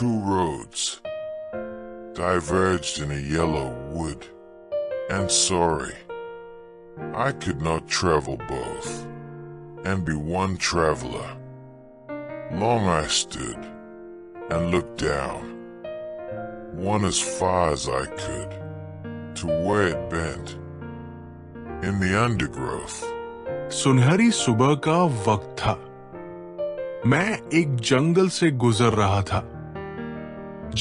Two roads diverged in a yellow wood, and sorry, I could not travel both, and be one traveler. Long I stood, and looked down, one as far as I could, to where it bent, in the undergrowth. सुनहरी सुबह का वक्त था। मैं एक जंगल से गुजर रहा था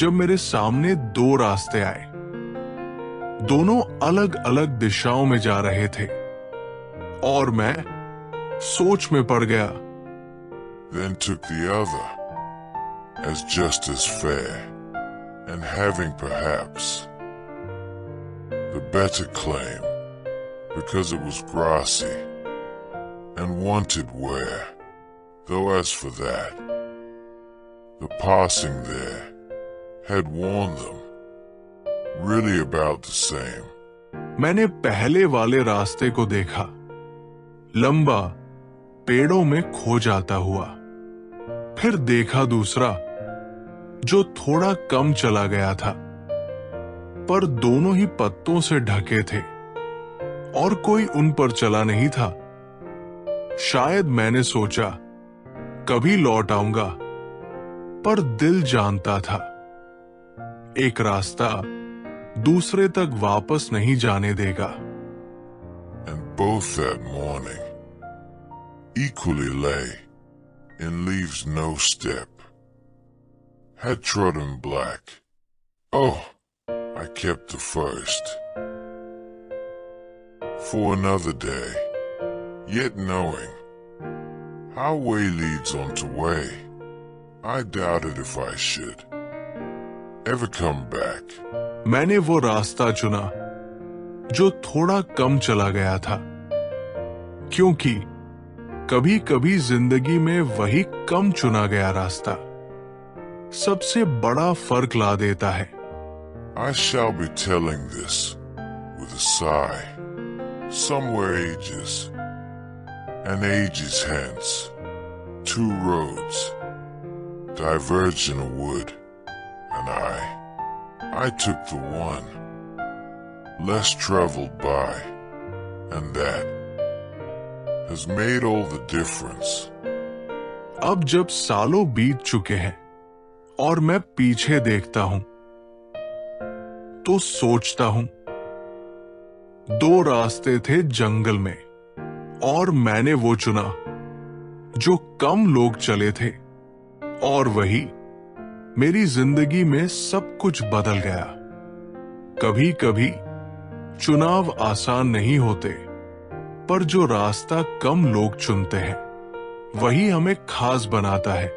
जब मेरे सामने दो रास्ते आए। दोनों अलग अलग दिशाओं में जा रहे थे और मैं सोच में पड़ गया। Then took the other, as just as fair, and having perhaps the better claim, because it was grassy, and wanted wear, though as for that, the passing there had warned them, really about the same. मैंने पहले वाले रास्ते को देखा, लंबा पेड़ों में खो जाता हुआ। फिर देखा दूसरा, जो थोड़ा कम चला गया था, पर दोनों ही पत्तों से ढके थे और कोई उन पर चला नहीं था। शायद मैंने सोचा कभी लौट आऊंगा, पर दिल जानता था एक रास्ता दूसरे तक वापस नहीं जाने देगा। And both that morning equally lay in leaves no step, had trodden black. Oh, I kept the first for another day, yet knowing how way leads on to way, I doubted if I should ever come back. मैंने वो रास्ता चुना जो थोड़ा कम चला गया था, क्योंकि कभी कभी जिंदगी में वही कम चुना गया रास्ता सबसे बड़ा फर्क ला देता है। I shall be telling this with a sigh, somewhere ages and ages hence, two roads diverged in a wood, and I took the one less traveled by, and that has made all the difference. अब जब सालों बीत चुके हैं और मैं पीछे देखता हूं, तो सोचता हूं, दो रास्ते थे जंगल में और मैंने वो चुना जो कम लोग चले थे, और वही मेरी जिंदगी में सब कुछ बदल गया। कभी कभी चुनाव आसान नहीं होते, पर जो रास्ता कम लोग चुनते हैं वही हमें खास बनाता है।